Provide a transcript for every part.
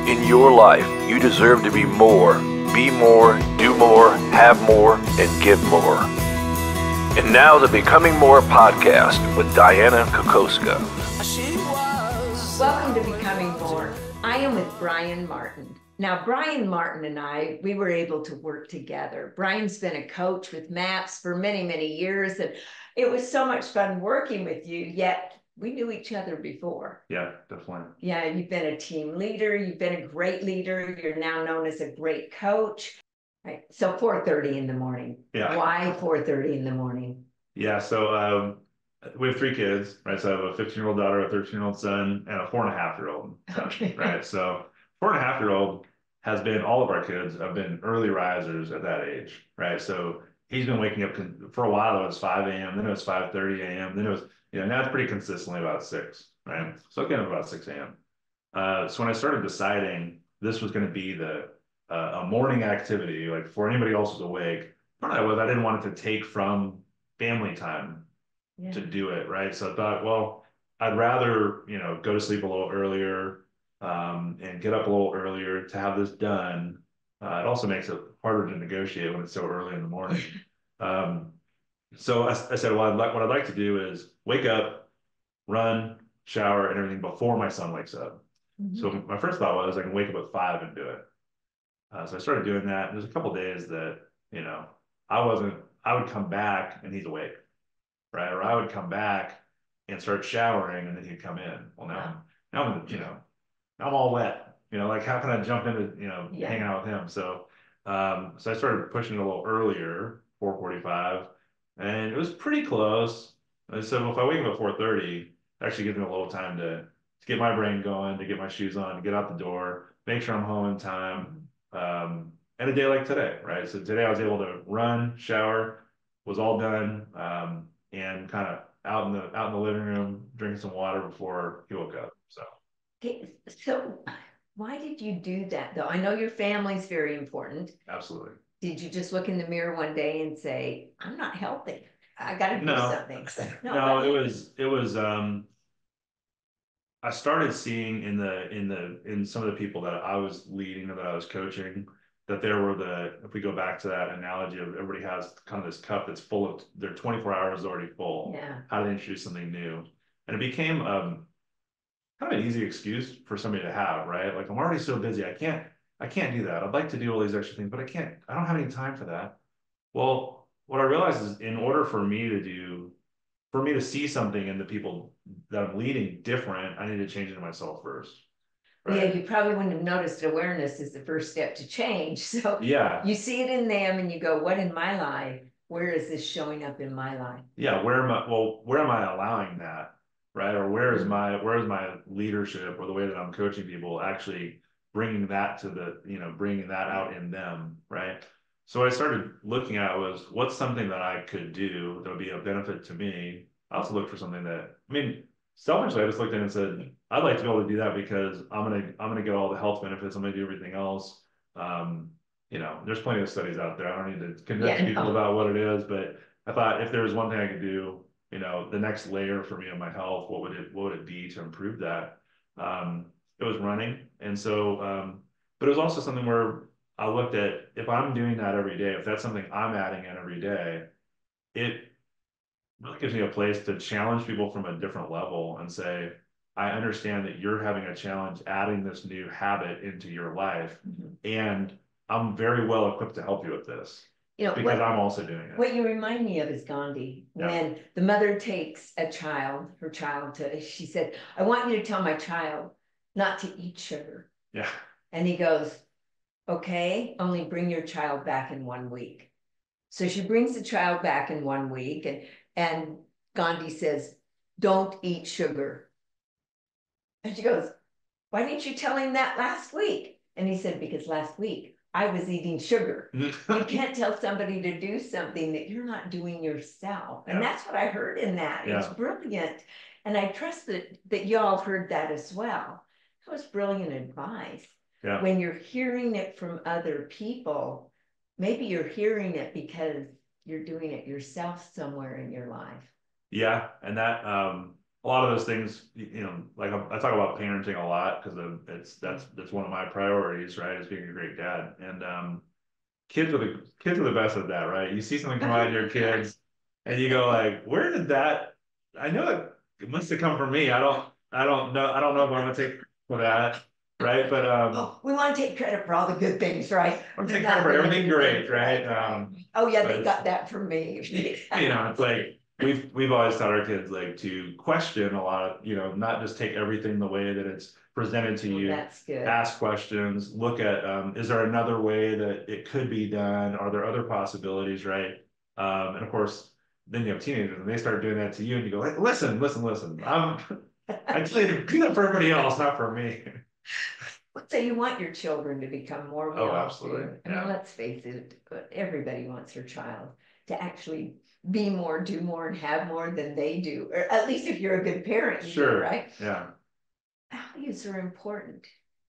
In your life, you deserve to be more, do more, have more, and give more. And now the Becoming More podcast with Dianna Kokoszka. Welcome to Becoming More. I am with Brian Martin. Now, Brian Martin and I, we were able to work together. Brian's been a coach with MAPS for many, many years, and it was so much fun working with you, yet we knew each other before. Yeah, definitely. Yeah, you've been a team leader. You've been a great leader. You're now known as a great coach. Right. So 4:30 in the morning. Yeah. Why 4:30 in the morning? Yeah, so we have 3 kids, right? So I have a 15-year-old daughter, a 13-year-old son, and a 4.5-year-old son, Okay. right? So 4.5-year-old has been, all of our kids have been early risers at that age, right? So he's been waking up for a while. It was 5 a.m., then it was 5:30 a.m., then it was, now it's pretty consistently about 6, right? So I get up about 6 a.m. So when I started deciding this was going to be a morning activity, like before anybody else was awake, part of it was I didn't want it to take from family time to do it, right? So I thought, well, I'd rather, go to sleep a little earlier and get up a little earlier to have this done. It also makes it harder to negotiate when it's so early in the morning. So I said, well, what I'd like to do is wake up, run, shower, and everything before my son wakes up. Mm-hmm. So my first thought was I can wake up at 5 and do it. So I started doing that. And there's a couple of days that, I would come back and he's awake, right? Or I would come back and start showering and then he'd come in. Well, now I'm all wet, like how can I jump into, hanging out with him? So I started pushing it a little earlier, 4:45, and it was pretty close. So if I wake up at 4:30, it actually gives me a little time to get my brain going, to get my shoes on, to get out the door, make sure I'm home in time. And a day like today, right? So today I was able to run, shower, was all done, and kind of out in the living room, drinking some water before he woke up. So why did you do that though? I know your family's very important. Absolutely. Did you just look in the mirror one day and say, I'm not healthy, I got to do something? No, it was I started seeing in some of the people that I was leading or that I was coaching, that there were if we go back to that analogy of everybody has kind of this cup that's full of, their 24 hours is already full. Yeah. How do they introduce something new? And it became kind of an easy excuse for somebody to have, right? Like, I'm already so busy. I can't do that. I'd like to do all these extra things, but I don't have any time for that. Well, what I realized is in order for me to see something in the people that I'm leading different, I need to change it in myself first. Right? Yeah, you probably wouldn't have noticed awareness is the first step to change. So yeah, you see it in them and you go, what in my life? Where is this showing up in my life? Yeah, where am I allowing that? Right? Or where is my leadership or the way that I'm coaching people actually bringing that bringing that out in them, right? So what I started looking at was what's something that I could do that would be a benefit to me. I also looked for something that, selfishly, I just looked at it and said, I'd like to be able to do that because I'm gonna get all the health benefits. I'm gonna do everything else. There's plenty of studies out there. I don't need to convince people about what it is, but I thought if there was one thing I could do, the next layer for me in my health, what would it be to improve that? It was running, and so, but it was also something where I looked at, if I'm doing that every day, if that's something I'm adding in every day, it really gives me a place to challenge people from a different level and say, I understand that you're having a challenge adding this new habit into your life, and I'm very well equipped to help you with this because I'm also doing it. What you remind me of is Gandhi. When the mother takes her child she said, I want you to tell my child not to eat sugar. Yeah. And he goes, okay, only bring your child back in 1 week. So she brings the child back in 1 week, and Gandhi says, don't eat sugar. And she goes, why didn't you tell him that last week? And he said, because last week I was eating sugar. You can't tell somebody to do something that you're not doing yourself. And that's what I heard in that. It's brilliant. And I trust that you all heard that as well. It was brilliant advice. Yeah. When you're hearing it from other people, maybe you're hearing it because you're doing it yourself somewhere in your life. Yeah. And that, a lot of those things, like I talk about parenting a lot because that's one of my priorities, right? Is being a great dad. And kids are the best at that, right? You see something come out of your kids and you go like, where did that, I know it must have come from me. I don't know if I'm gonna take for that, right? But Oh, we want to take credit for all the good things, right? I'm taking credit for everything great, right? Oh yeah, they got that from me. It's like we've always taught our kids like to question a lot of, not just take everything the way that it's presented to you. That's good. Ask questions, look at is there another way that it could be done? Are there other possibilities, right? And of course, then you have teenagers and they start doing that to you and you go like, listen. I tell you to do that for everybody else, not for me. So you want your children to become more real. Oh, absolutely. I mean, let's face it, everybody wants their child to actually be more, do more, and have more than they do. Or at least if you're a good parent, you do, right? Yeah. Values are important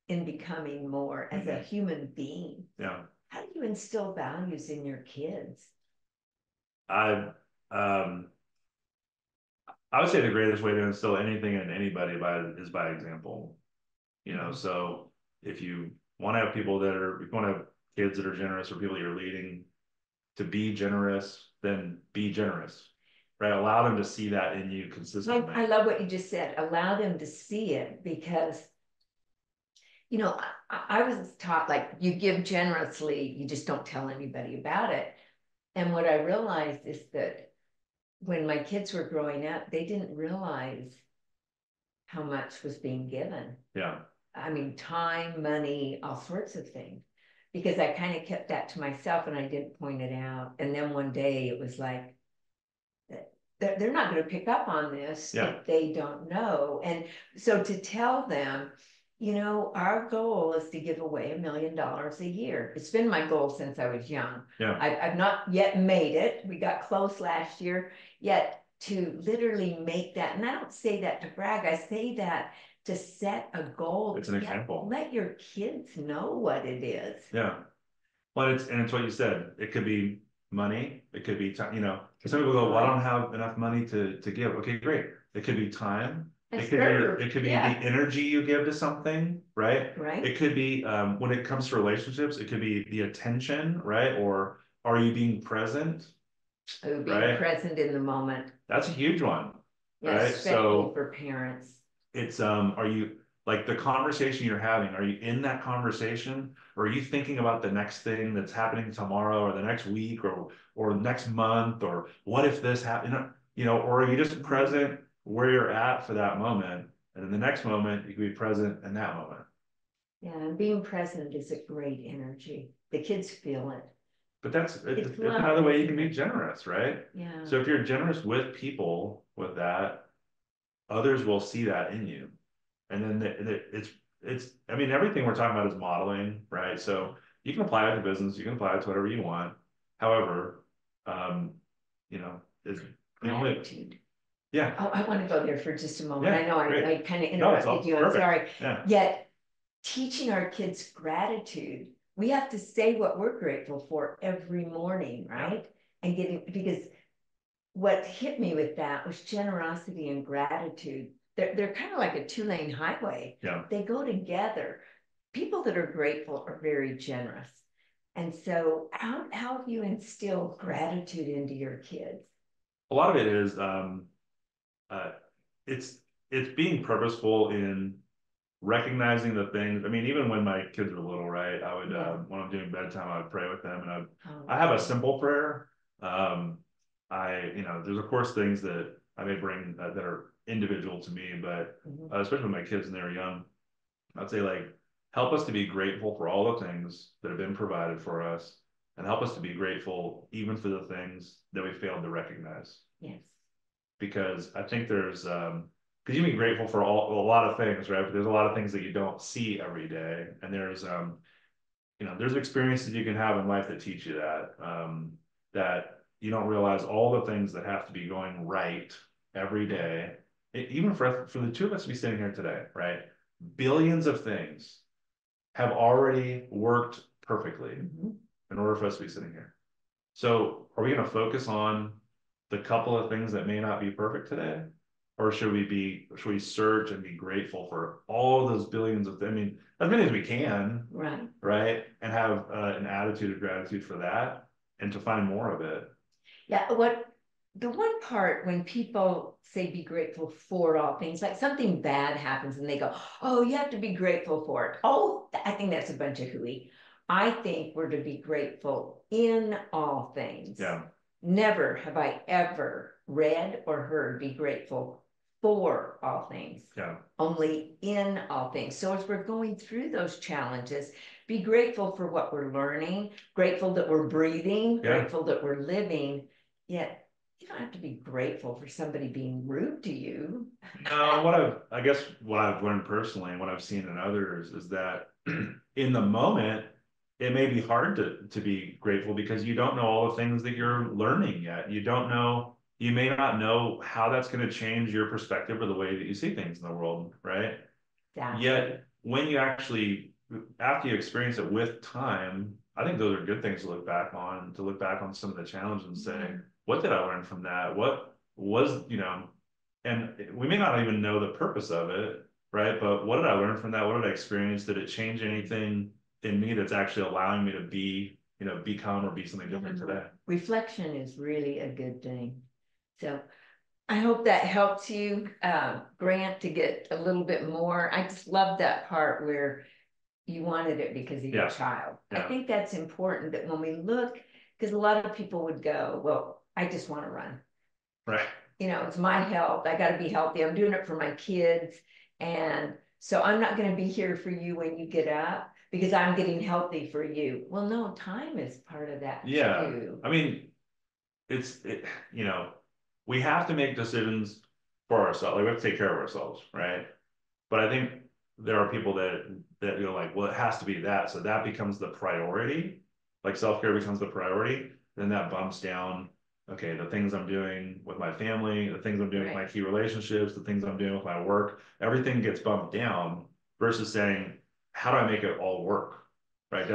in becoming more as a human being. Yeah. How do you instill values in your kids? I would say the greatest way to instill anything in anybody is by example. So if you want to have people if you want to have kids that are generous or people you're leading to be generous, then be generous, right? Allow them to see that in you consistently. I love what you just said. Allow them to see it because, I was taught like you give generously, you just don't tell anybody about it. And what I realized is that when my kids were growing up, they didn't realize how much was being given. Yeah. I mean, time, money, all sorts of things, because I kind of kept that to myself and I didn't point it out. And then one day it was like, they're not going to pick up on this if they don't know. And so to tell them, our goal is to give away $1 million a year. It's been my goal since I was young. Yeah. I've not yet made it. We got close last year, yet to literally make that. And I don't say that to brag. I say that to set a goal. It's an example. Let your kids know what it is. Yeah. Well, it's what you said. It could be money. It could be time. Some people go, well, I don't have enough money to give. Okay, great. It could be time. It could be the energy you give to something, right? Right. It could be when it comes to relationships, it could be the attention, right? Or are you being present? Being present in the moment. That's a huge one. Yeah, right? especially for parents. It's are you like the conversation you're having, are you in that conversation or are you thinking about the next thing that's happening tomorrow or the next week or next month or what if this happened, or are you just present where you're at for that moment and in the next moment you can be present in that moment. Yeah, and being present is a great energy. The kids feel it. But it's another way you can be generous, right? Yeah. So if you're generous with people with that, others will see that in you. And then I mean, everything we're talking about is modeling, right? So you can apply it to business, you can apply it to whatever you want. However, it's gratitude. Yeah. Oh, I want to go there for just a moment. Yeah, I know I kind of interrupted you. I'm sorry. Yeah. Yet teaching our kids gratitude, we have to say what we're grateful for every morning, right? Yeah. And because what hit me with that was generosity and gratitude. They're kind of like a two-lane highway. Yeah. They go together. People that are grateful are very generous. And so how have you instilled gratitude into your kids? A lot of it is it's being purposeful in recognizing the things. I mean, even when my kids were little, right? I would when I'm doing bedtime, I would pray with them, and I have a simple prayer. There's of course things that I may bring that are individual to me, but especially with my kids and they're young, I'd say like help us to be grateful for all the things that have been provided for us, and help us to be grateful even for the things that we failed to recognize. Yes. Because I think there's because you can be grateful for a lot of things, right? But there's a lot of things that you don't see every day, and there's experiences you can have in life that teach you that you don't realize all the things that have to be going right every day. Even for the two of us to be sitting here today, right? Billions of things have already worked perfectly in order for us to be sitting here. So are we going to focus on the couple of things that may not be perfect today? Or should we search and be grateful for all those billions of, I mean, as many as we can, right? And have an attitude of gratitude for that and to find more of it. Yeah, the one part when people say be grateful for all things, like something bad happens and they go, oh, you have to be grateful for it. Oh, I think that's a bunch of hooey. I think we're to be grateful in all things. Yeah. Never have I ever read or heard be grateful for all things. Yeah. Only in all things. So as we're going through those challenges, be grateful for what we're learning, grateful that we're breathing, grateful that we're living, yet you don't have to be grateful for somebody being rude to you. No, I guess what I've learned personally and what I've seen in others is that in the moment, it may be hard to be grateful because you don't know all the things that you're learning yet. You may not know how that's going to change your perspective or the way that you see things in the world, right? Exactly. Yet when you actually, after you experience it with time, I think those are good things to look back on some of the challenges and say, what did I learn from that? What was, and we may not even know the purpose of it, right? But what did I learn from that? What did I experience? Did it change anything in me that's actually allowing me to be, become or be something different today? Reflection is really a good thing. So I hope that helps you, Grant, to get a little bit more. I just love that part where you wanted it because of your child. I think that's important that when we look, because a lot of people would go, well, I just want to run. Right. It's my health. I got to be healthy. I'm doing it for my kids. And so I'm not going to be here for you when you get up because I'm getting healthy for you. Well, no, time is part of that too. I mean, we have to make decisions for ourselves. Like we have to take care of ourselves, right? But I think there are people that you're like, well, it has to be that. So that becomes the priority. Like self-care becomes the priority. Then that bumps down, okay, the things I'm doing with my family, the things I'm doing with my key relationships, the things I'm doing with my work, everything gets bumped down versus saying, how do I make it all work? Right.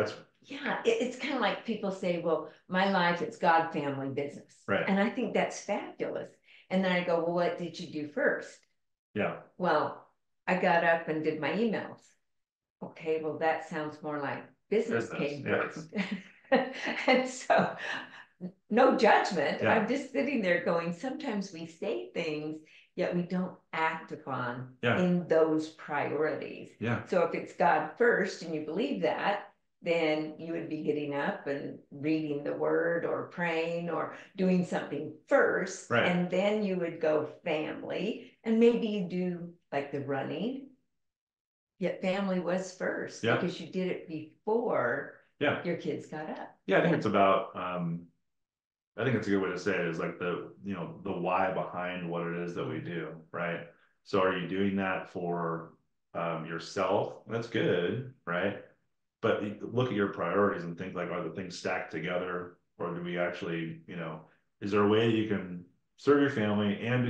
It's kind of like people say, well, my life, it's God family business. Right. And I think that's fabulous. And then I go, well, what did you do first? Yeah. Well, I got up and did my emails. Okay, well, that sounds more like business came first. And so, no judgment. I'm just sitting there going, sometimes we say things, yet we don't act upon in those priorities. Yeah. So if it's God first and you believe that, then you would be getting up and reading the word or praying or doing something first. Right. And then you would go family and maybe you do like the running. Yet family was first because you did it before your kids got up. Yeah, I think it's about, I think it's a good way to say it is like the why behind what it is that we do, right? So are you doing that for yourself? That's good, right? But look at your priorities and think like, are the things stacked together? Or do we actually, is there a way that you can serve your family and,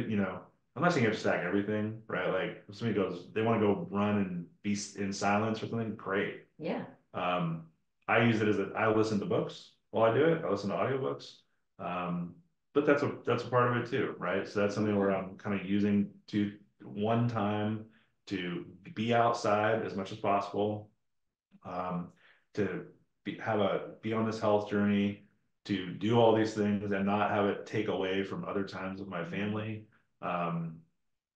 I'm not saying you have to stack everything, right? Like if somebody goes, they want to go run and be in silence or something, great. Yeah. I use it as I listen to books while I do it. I listen to audiobooks. But that's a part of it too, right? So that's something where I'm kind of using to one time to be outside as much as possible, to be on this health journey, to do all these things and not have it take away from other times with my family.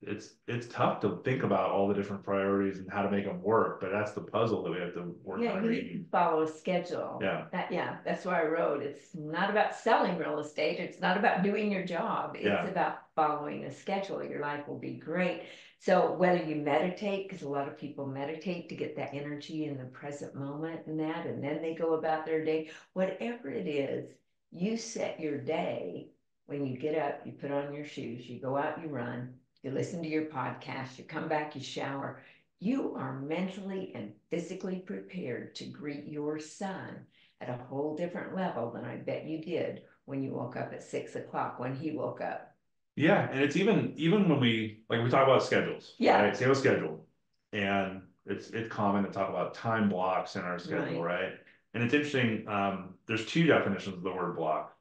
It's tough to think about all the different priorities and how to make them work, but that's the puzzle that we have to work on. Yeah, you need to follow a schedule. That's why I wrote. It's not about selling real estate. It's not about doing your job. It's about following a schedule. Your life will be great. So whether you meditate, because a lot of people meditate to get that energy in the present moment and then they go about their day, whatever it is, you set your day. When you get up, you put on your shoes, you go out, you run, you listen to your podcast, you come back, you shower. You are mentally and physically prepared to greet your son at a whole different level than I bet you did when you woke up at 6 o'clock when he woke up. Yeah, and it's even when we talk about schedules. Right? So you have a schedule, and it's common to talk about time blocks in our schedule, right? And it's interesting. There's two definitions of the word block,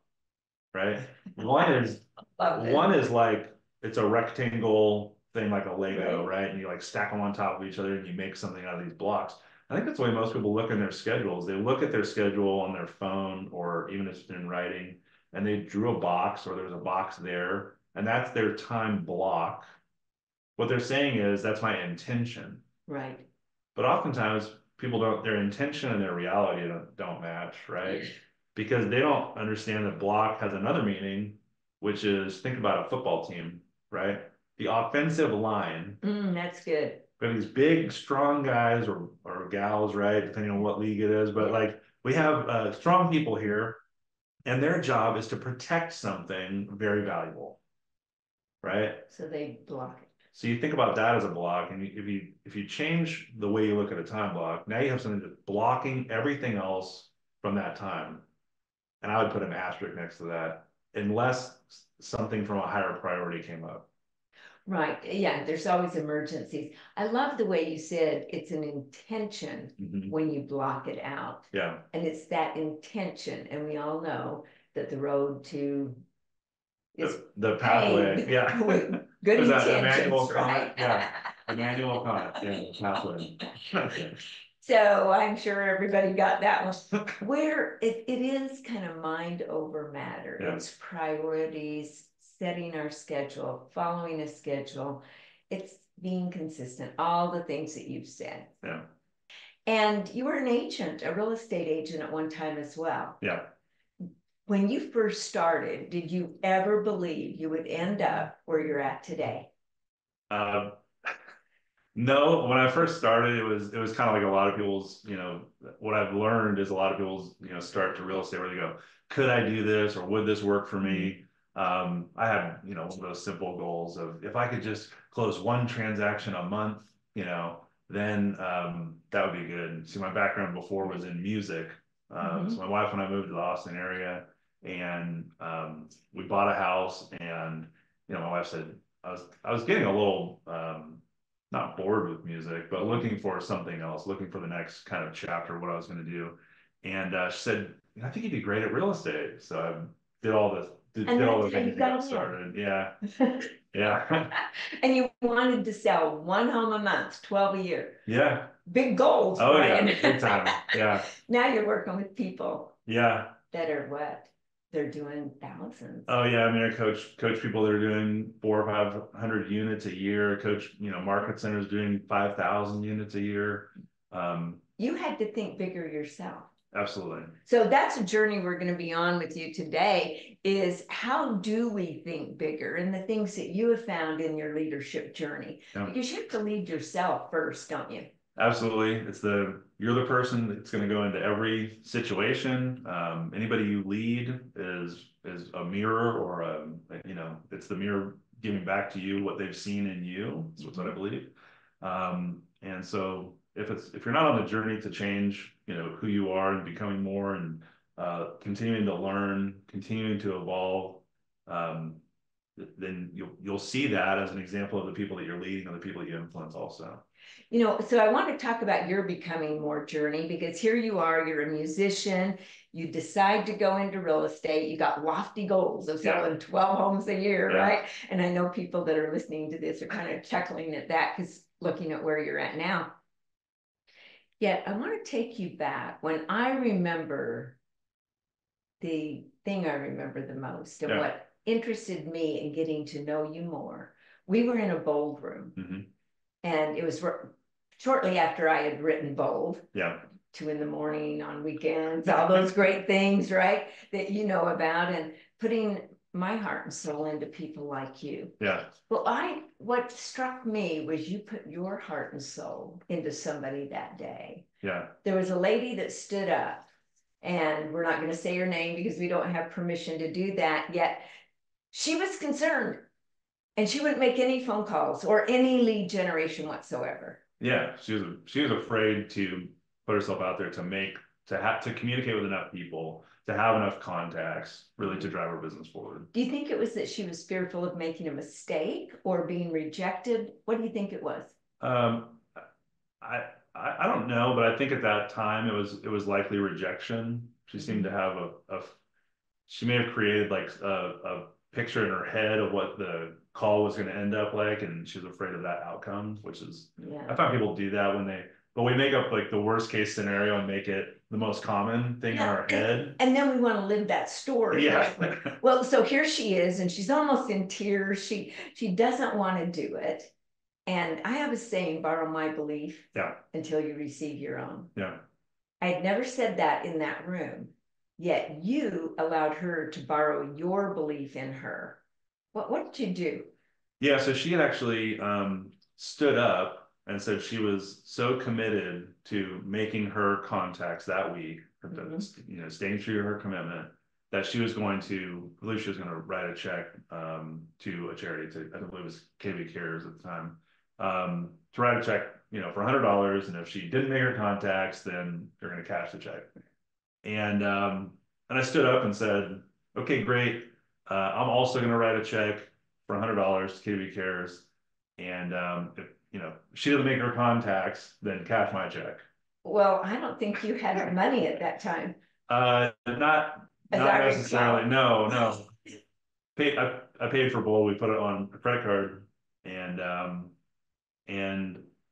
right? One is like it's a rectangle thing like a Lego, Right. right? And you like stack them on top of each other and you make something out of these blocks. I think that's the way most people look in their schedules. They look at their schedule on their phone or even if it's in writing, and they drew a box or there's a box there, and that's their time block. What they're saying is that's my intention. Right. But oftentimes people don't, their intention and their reality don't match, right? Because they don't understand that block has another meaning, which is think about a football team, right? The offensive line. That's good. We have these big, strong guys or gals, right? Depending on what league it is. But like we have strong people here, and their job is to protect something very valuable, right? So they block it. So you think about that as a block, and if you change the way you look at a time block, now you have something that's blocking everything else from that time. And I would put an asterisk next to that, unless something from a higher priority came up. Right. Yeah, there's always emergencies. I love the way you said it's an intention when you block it out. Yeah. And it's that intention. And we all know that the road to is the pathway. paved Yeah. with good There's intentions, right? Yeah. Emmanuel Kant. Yeah, pathway. So I'm sure everybody got that one. Where it is kind of mind over matter. Yeah. It's priorities, setting our schedule, following a schedule. It's being consistent, all the things that you've said. Yeah. And you were an agent, a real estate agent at one time as well. Yeah. When you first started, did you ever believe you would end up where you're at today? No, when I first started, it was kind of like a lot of people's, what I've learned is a lot of people's, start to real estate where they go, could I do this or would this work for me? I have, one of those simple goals of if I could just close one transaction a month, then that would be good. See, my background before was in music. So my wife and I moved to the Austin area, and we bought a house, and my wife said I was getting a little not bored with music, but looking for something else, looking for the next kind of chapter, what I was going to do. And she said, I think you'd be great at real estate. So I did all the things to get started. Yeah. Yeah. And you wanted to sell one home a month, 12 a year. Yeah. Big goals. Oh, Brian. yeah. Big time. Yeah. Now you're working with people. Yeah. That are what? They're doing thousands. Oh yeah, I mean, I coach people that are doing 400 or 500 units a year. Coach, market centers doing 5,000 units a year. You had to think bigger yourself. Absolutely. So that's a journey we're going to be on with you today, is how do we think bigger, and the things that you have found in your leadership journey. Yeah. Because you have to lead yourself first, don't you? Absolutely. You're the person that's going to go into every situation. Anybody you lead is a mirror, or it's the mirror giving back to you what they've seen in you. That's what I believe. And so if you're not on the journey to change, who you are and becoming more and continuing to learn, continuing to evolve, then you'll see that as an example of the people that you're leading and the people that you influence also. So I want to talk about your becoming more journey, because here you are, you're a musician, you decide to go into real estate, you got lofty goals of selling 12 homes a year, right? And I know people that are listening to this are kind of chuckling at that, because looking at where you're at now. Yet I want to take you back. When I remember, the thing I remember the most and what interested me in getting to know you more, we were in a bold room. And it was shortly after I had written Bold. 2 a.m. on weekends, all those great things, right? That you know about, and putting my heart and soul into people like you. Well, what struck me was you put your heart and soul into somebody that day. There was a lady that stood up, and we're not going to say her name because we don't have permission to do that yet. She was concerned. And she wouldn't make any phone calls or any lead generation whatsoever. Yeah, she was afraid to put herself out there to communicate with enough people, to have enough contacts, really to drive her business forward. Do you think it was that she was fearful of making a mistake or being rejected? What do you think it was? I don't know, but I think at that time it was likely rejection. She seemed to have she may have created like a picture in her head of what the call was going to end up like, and she was afraid of that outcome, which is, Yeah. I find people do that when but we make up like the worst case scenario and make it the most common thing in our head. And then we want to live that story. Yeah. Well, so here she is, and she's almost in tears. She doesn't want to do it. And I have a saying, borrow my belief until you receive your own. Yeah. I had never said that in that room, yet you allowed her to borrow your belief in her. What did you do? Yeah, so she had actually stood up and said she was so committed to making her contacts that week, staying true to her commitment, that she was going to, I believe she was going to write a check to a charity, I believe it was KB Cares at the time, to write a check, for $100, and if she didn't make her contacts, then they're going to cash the check. And I stood up and said, okay, great. I'm also going to write a check for $100 to KB Cares. And if she doesn't make her contacts, then cash my check. Well, I don't think you had money at that time. Not necessarily. No. I paid for both. We put it on a credit card, and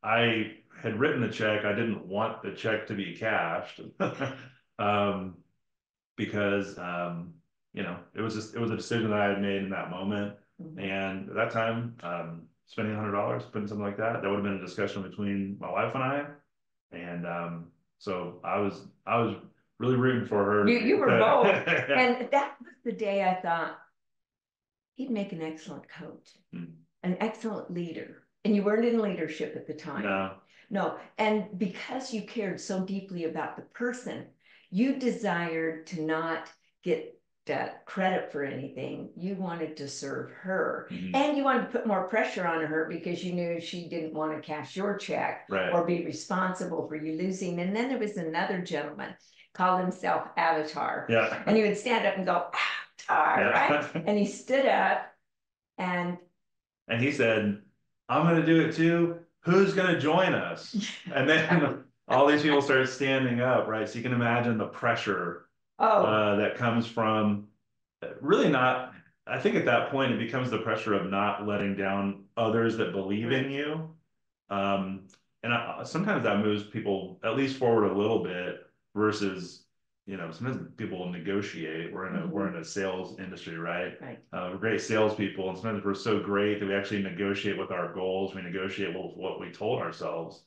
I had written the check. I didn't want the check to be cashed because it was a decision that I had made in that moment. Mm-hmm. And at that time, spending $100, putting something like that would have been a discussion between my wife and I. And so I was really rooting for her. You were bold. And that was the day I thought he'd make an excellent coach, an excellent leader. And you weren't in leadership at the time. No. And because you cared so deeply about the person, you desired to not get credit for anything. You wanted to serve her. Mm-hmm. And you wanted to put more pressure on her because you knew she didn't want to cash your check or be responsible for you losing. And then there was another gentleman, called himself Avatar. Yeah. And he would stand up and go, Avatar, right? And he stood up and he said, I'm going to do it too. Who's going to join us? And then all these people started standing up, right? So you can imagine the pressure that comes from really not, I think at that point, it becomes the pressure of not letting down others that believe in you. Sometimes that moves people at least forward a little bit versus, sometimes people will negotiate. We're in a sales industry, right? We're great salespeople, and sometimes we're so great that we actually negotiate with our goals. We negotiate with what we told ourselves.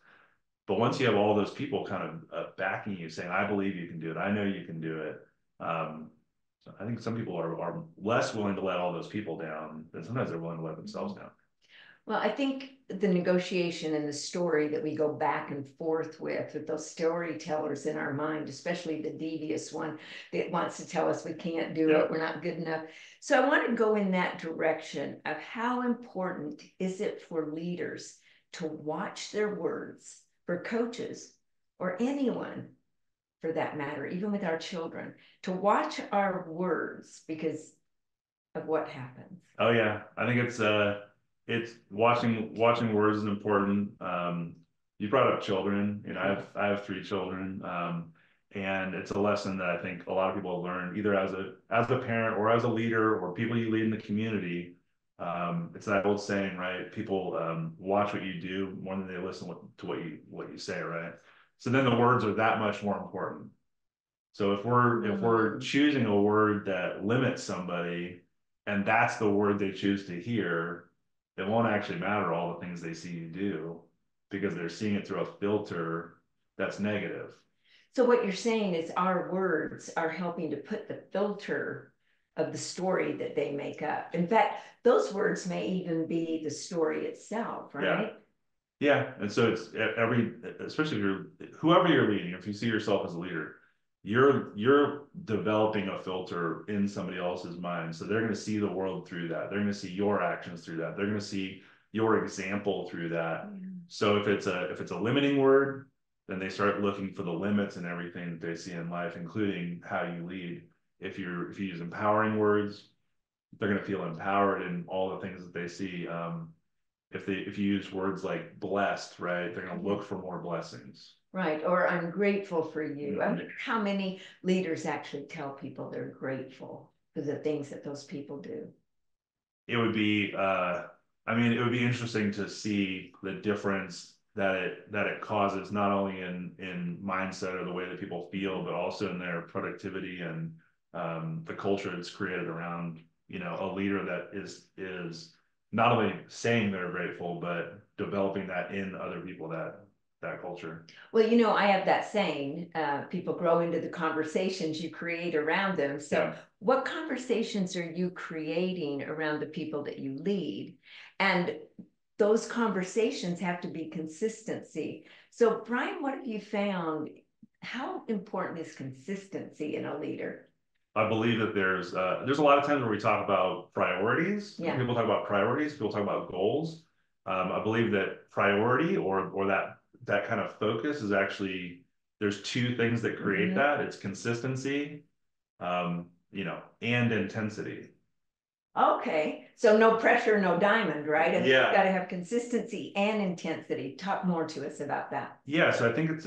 But once you have all those people kind of backing you, saying, I believe you can do it, I know you can do it. So I think some people are less willing to let all those people down than sometimes they're willing to let themselves down. Well, I think the negotiation and the story that we go back and forth with those storytellers in our mind, especially the devious one that wants to tell us we can't do it, we're not good enough. So I want to go in that direction of how important is it for leaders to watch their words, for coaches or anyone for that matter, even with our children, to watch our words because of what happens. Oh yeah, I think it's watching words is important. You brought up children. I have 3 children, and it's a lesson that I think a lot of people learn either as a parent or as a leader or people you lead in the community. It's that old saying, right? People watch what you do more than they listen to what you say, right? So then the words are that much more important. So if we're choosing a word that limits somebody, and that's the word they choose to hear, it won't actually matter all the things they see you do because they're seeing it through a filter that's negative. So what you're saying is our words are helping to put the filter of the story that they make up. In fact, those words may even be the story itself, right? Yeah. And so it's especially whoever you're leading, if you see yourself as a leader, you're developing a filter in somebody else's mind. So they're going to see the world through that. They're going to see your actions through that. They're going to see your example through that. Yeah. So if it's a limiting word, then they start looking for the limits in everything that they see in life, including how you lead. If you use empowering words, they're going to feel empowered in all the things that they see. If you use words like blessed, right, they're going to look for more blessings. Right, or I'm grateful for you. I wonder how many leaders actually tell people they're grateful for the things that those people do. it would be, I mean, it would be interesting to see the difference that it causes, not only in mindset or the way that people feel, but also in their productivity and the culture that's created around, you know, a leader that is not only saying they're grateful, but developing that in other people, that culture. Well, you know, I have that saying, people grow into the conversations you create around them. So Yeah. what conversations are you creating around the people that you lead? And those conversations have to be consistency. So Brian, what have you found? How important is consistency in a leader? I believe that there's a lot of times where we talk about priorities. Yeah. People talk about priorities. People talk about goals. I believe that priority or that kind of focus is actually, there's two things that create that. It's consistency, you know, and intensity. Okay, so no pressure, no diamond, right? And Yeah. you've got to have consistency and intensity. Talk more to us about that. Yeah, so I think it's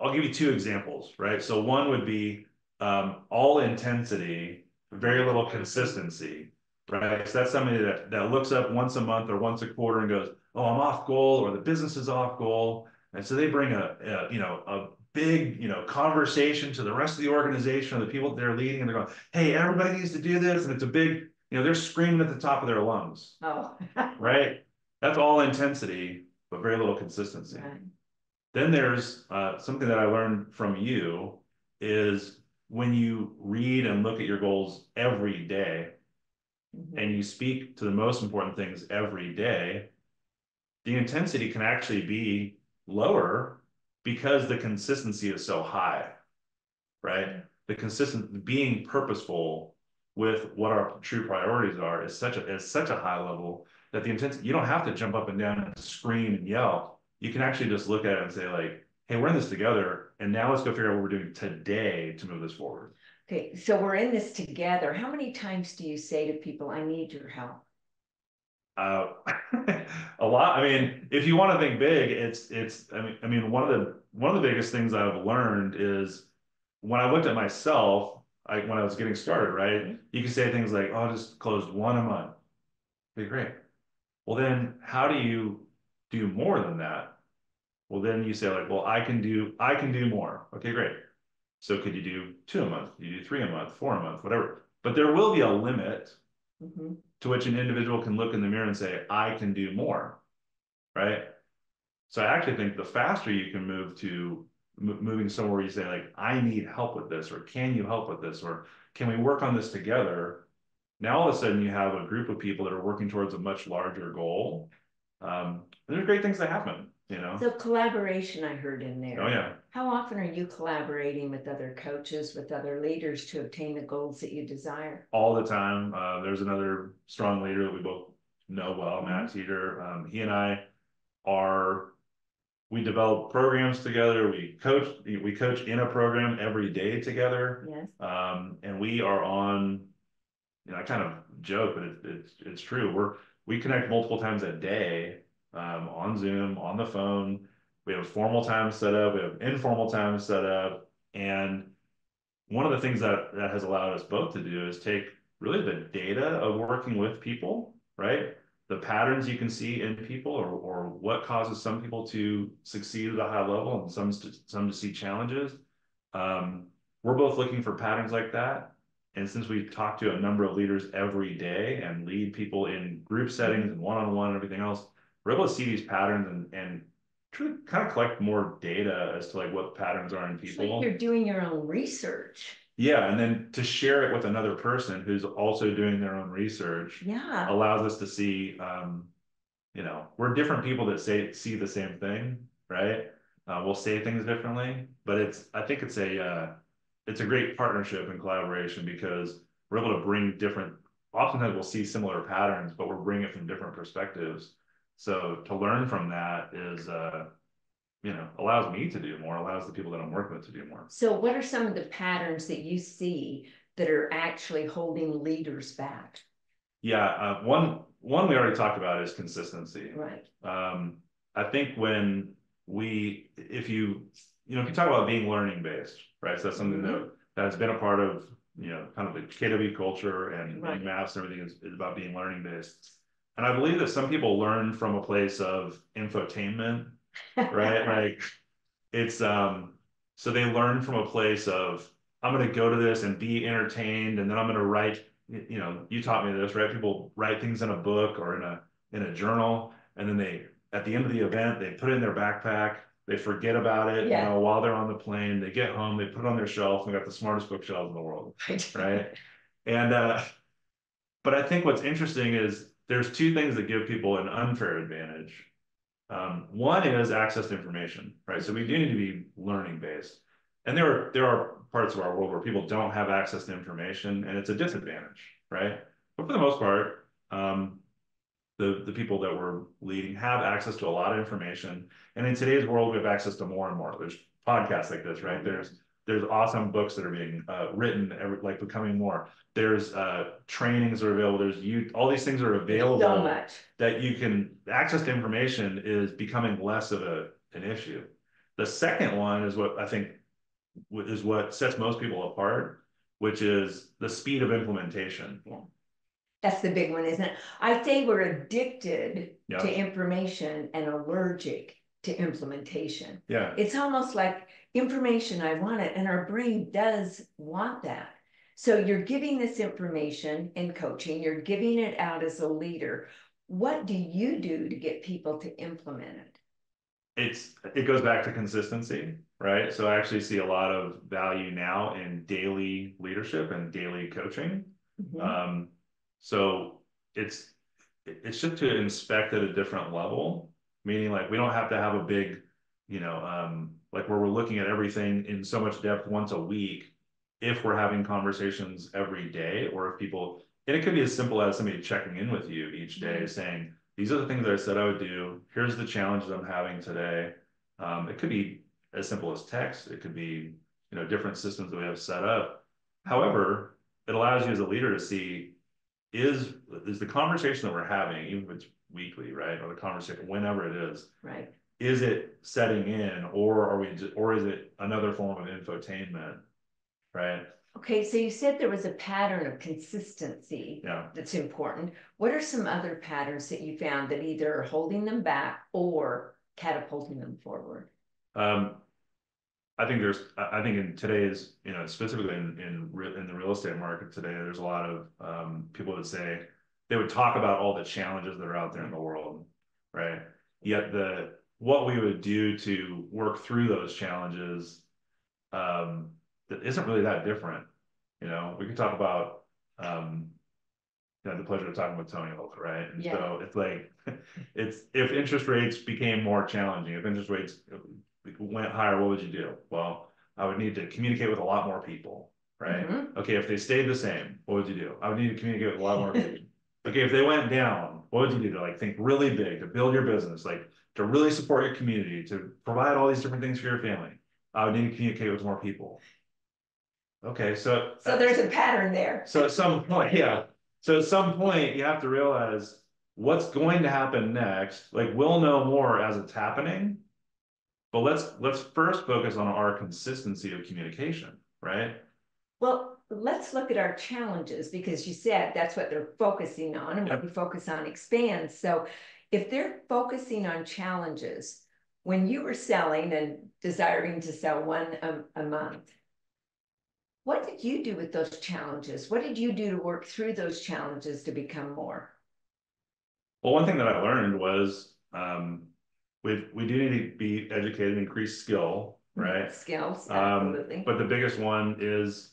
I'll give you two examples, right? So one would be all intensity, very little consistency, right? So that's somebody that looks up once a month or once a quarter and goes, "Oh, I'm off goal," or the business is off goal, and so they bring a you know, a big, you know, conversation to the rest of the organization or the people that they're leading, and they're going, "Hey, everybody needs to do this," and it's a big, you know, they're screaming at the top of their lungs, Oh, right? That's all intensity, but very little consistency. right. Then there's something that I learned from you is when you read and look at your goals every day and you speak to the most important things every day, the intensity can actually be lower because the consistency is so high, right? The consistent being purposeful with what our true priorities are is such a high level that the intensity, you don't have to jump up and down and scream and yell. You can actually just look at it and say, like, hey, we're in this together, and now let's go figure out what we're doing today to move this forward. Okay, so we're in this together. How many times do you say to people, I need your help? Uh, a lot. I mean, if you want to think big, I mean, one of the biggest things I've learned is when I looked at myself, when I was getting started, right? You can say things like, "Oh, I just closed one a month." Okay, great. Well, then how do you do more than that? Well, then you say like, well, I can do more. Okay, great. So could you do two a month? You do three a month, four a month, whatever. But there will be a limit to which an individual can look in the mirror and say, I can do more, right? So I actually think the faster you can move to moving somewhere where you say like, I need help with this, or can you help with this, or can we work on this together? Now all of a sudden you have a group of people that are working towards a much larger goal. There's great things that happen, you know? So collaboration, I heard in there. Oh yeah. How often are you collaborating with other coaches, with other leaders to obtain the goals that you desire? All the time. There's another strong leader that we both know well, Matt Teeter. He and I we develop programs together. We coach in a program every day together. Yes. And we are on, you know, I kind of joke, but it's true. We connect multiple times a day, on Zoom, on the phone. We have formal times set up. We have informal times set up. And one of the things that has allowed us both to do is take really the data of working with people, right? The patterns you can see in people, or what causes some people to succeed at a high level and some to see challenges. We're both looking for patterns like that. And since we talk to a number of leaders every day and lead people in group settings and one-on-one and everything else, we're able to see these patterns and truly kind of collect more data as to like what patterns are in people. It's like you're doing your own research. Yeah, and then to share it with another person who's also doing their own research, yeah, allows us to see, you know, we're different people that see the same thing, right? We'll say things differently, but I think it's a great partnership and collaboration because we're able to bring different. Oftentimes we'll see similar patterns, but we're bringing it from different perspectives. So to learn from that is, you know, allows me to do more, allows the people that I'm working with to do more. So what are some of the patterns that you see that are actually holding leaders back? Yeah, one we already talked about is consistency. Right. I think when if you talk about being learning based, right? So that's something that has been a part of kind of the KW culture and maths and everything is about being learning based. And I believe that some people learn from a place of infotainment, right? Like it's so they learn from a place of I'm going to go to this and be entertained, and then I'm going to write. You taught me this, right? People write things in a book or in a journal, and then they at the end of the event they put it in their backpack. They forget about it, while they're on the plane. They get home, they put it on their shelf, and they got the smartest bookshelves in the world, right? And but I think what's interesting is there's two things that give people an unfair advantage. One is access to information, right? So we do need to be learning based, and there are parts of our world where people don't have access to information, and it's a disadvantage, right? But for the most part, the people that we're leading have access to a lot of information, and in today's world, we have access to more and more. There's podcasts like this, right? There's awesome books that are being written, like becoming more. There's trainings are available. There's all these things are available so much that you can access to information is becoming less of an issue. The second one is what I think is what sets most people apart, which is the speed of implementation. Yeah. That's the big one, isn't it? I say we're addicted to information and allergic to implementation. Yeah. It's almost like information, I want it, and our brain does want that. So you're giving this information in coaching, you're giving it out as a leader. What do you do to get people to implement it? It goes back to consistency, right? So I actually see a lot of value now in daily leadership and daily coaching. Mm-hmm. So it's just to inspect at a different level, meaning like we don't have to have a big, like where we're looking at everything in so much depth once a week, if we're having conversations every day, or if people, and it could be as simple as somebody checking in with you each day saying, these are the things that I said I would do. Here's the challenges I'm having today. It could be as simple as text. It could be, different systems that we have set up. However, it allows you as a leader to see, is the conversation that we're having, even if it's weekly, right? Or the conversation, whenever it is, right? Is it setting in, or is it another form of infotainment, right? Okay, so you said there was a pattern of consistency that's important. What are some other patterns that you found that either are holding them back or catapulting them forward? I think in today's, specifically in the real estate market today, there's a lot of people that say they would talk about all the challenges that are out there in the world, right? Yet what we would do to work through those challenges that isn't really that different. We could talk about the pleasure of talking with Tony Holt, right? And so it's like if interest rates became more challenging, if interest rates went higher, what would you do? Well, I would need to communicate with a lot more people, right? Mm-hmm. Okay, if they stayed the same, what would you do? I would need to communicate with a lot more people. Okay, if they went down, what would you do to think really big, to build your business, to really support your community, to provide all these different things for your family? I would need to communicate with more people. Okay, so there's a pattern there. So at some point, So at some point, you have to realize what's going to happen next. Like we'll know more as it's happening, but let's first focus on our consistency of communication, right? Well, let's look at our challenges, because you said that's what they're focusing on, and what we focus on expands. So if they're focusing on challenges, when you were selling and desiring to sell one a month, what did you do with those challenges? What did you do to work through those challenges to become more? Well, one thing that I learned was we do need to be educated, increase skill, right? Skills, absolutely. But the biggest one is,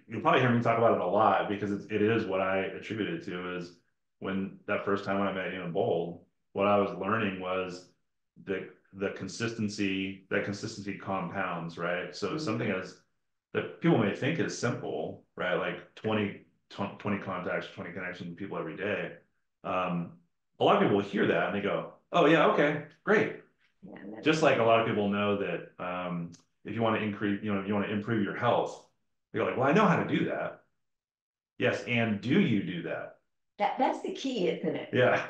you'll probably hear me talk about it a lot, because it is what I attribute it to, is when that first time when I met you in Bold, what I was learning was the consistency, that consistency compounds, right? So something that people may think is simple, right? Like 20 contacts, 20 connections with people every day. A lot of people will hear that and they go, oh yeah, okay, great. Yeah, just like a lot of people know that if you want to increase, you want to improve your health, they go like, well, I know how to do that. Yes, and do you do that? That's the key, isn't it? Yeah.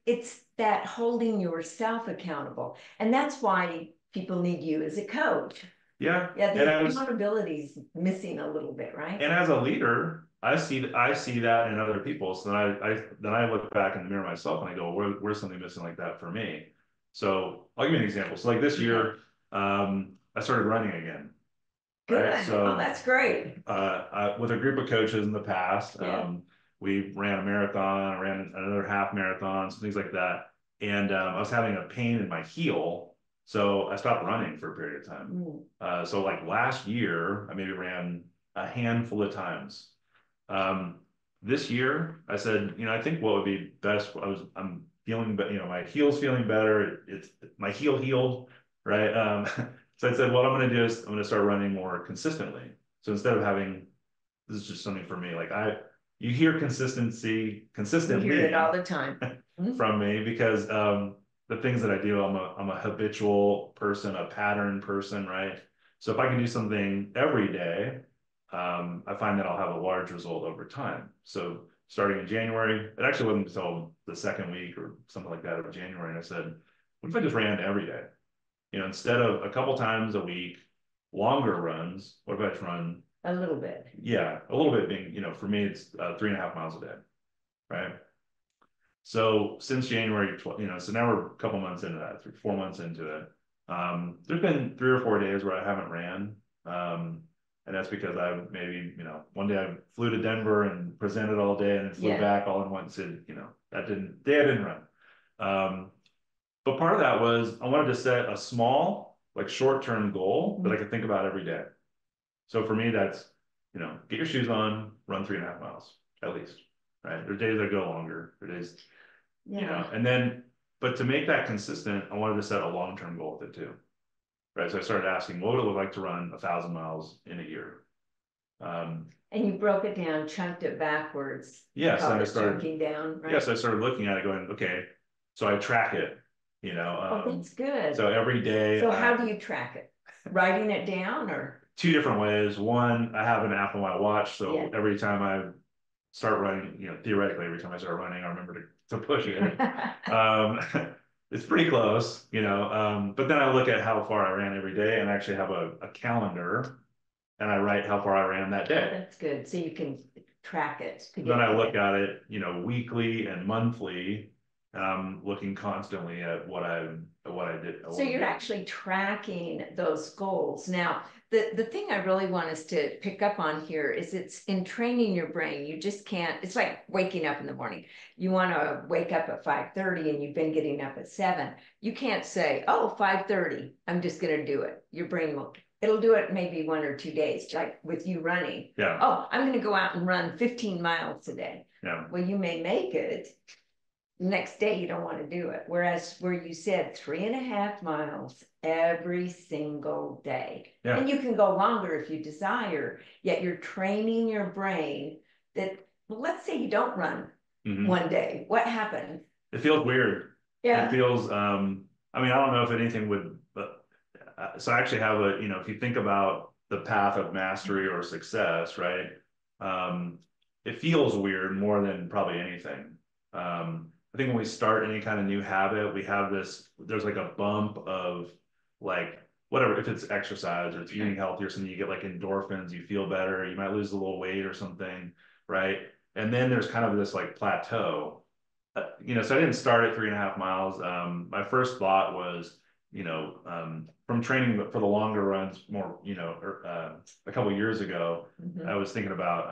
It's that holding yourself accountable. And that's why people need you as a coach, Yeah. Yeah, And the accountability's missing a little bit, right? and as a leader, I see that in other people. So then I look back in the mirror myself and I go, where's something missing like that for me? So I'll give you an example. So like this year, I started running again. Good. Right. So that's great. With a group of coaches in the past, Yeah. we ran a marathon, I ran another half marathons, things like that. And I was having a pain in my heel. So I stopped running for a period of time. So like last year, I maybe ran a handful of times. This year, I said, I think what would be best, I'm feeling, but my heel's feeling better. It's my heel healed, right? So I said, what I'm going to do is I'm going to start running more consistently. So instead of having, this is just something for me, like you hear consistently You hear it all the time from me because the things that I do, I'm a habitual person, a pattern person, right? So if I can do something every day, I find that I'll have a large result over time. So starting in January, it actually wasn't until the second week or something like that of January, and I said, what if I just ran every day? Instead of a couple times a week, longer runs, what if I just run a little bit? Yeah, a little bit being, for me, it's 3.5 miles a day, right? So since January 12th, so now we're a couple months into that, 4 months into it. There's been 3 or 4 days where I haven't ran. And that's because I maybe, one day I flew to Denver and presented all day and then flew back all in one said, I didn't run. But part of that was I wanted to set a small, like short-term goal that I could think about every day. So for me, that's, get your shoes on, run 3.5 miles at least, right? There's days that go longer, there's days, and then, but to make that consistent, I wanted to set a long-term goal with it too, right? So I started asking, what would it look like to run 1,000 miles in a year? And you broke it down, chunked it backwards. Yes, and I started chunking down, right? Yes, I started looking at it going, okay, so I track it, oh, that's good. So every day. So how do you track it? Writing it down or? 2 different ways. One, I have an app on my watch, so every time I start running, theoretically, every time I start running, I remember to push it. It's pretty close, but then I look at how far I ran every day and I actually have a calendar and I write how far I ran that day. That's good. So you can track it. Then I look at it, weekly and monthly, and I'm looking constantly at what I did. So you're actually tracking those goals. Now, the thing I really want us to pick up on here is it's in training your brain. You just can't, it's like waking up in the morning. You want to wake up at 5:30 and you've been getting up at 7. You can't say, oh, 5:30, I'm just going to do it. Your brain won't. It'll do it maybe 1 or 2 days, like with you running. Yeah. Oh, I'm going to go out and run 15 miles today. Yeah. Well, you may make it. Next day, you don't want to do it. Whereas where you said 3.5 miles every single day. Yeah. And you can go longer if you desire, yet you're training your brain that, well, let's say you don't run one day. What happened? It feels weird. Yeah. It feels, I don't know if anything would, but so I actually have if you think about the path of mastery or success, right? It feels weird more than probably anything. I think when we start any kind of new habit, we have there's like a bump of like, whatever, if it's exercise or it's eating healthy or something, you get like endorphins, you feel better, you might lose a little weight or something, right? And then there's kind of this like plateau, so I didn't start at 3.5 miles. My first thought was, from training for the longer runs more, a couple of years ago, I was thinking about,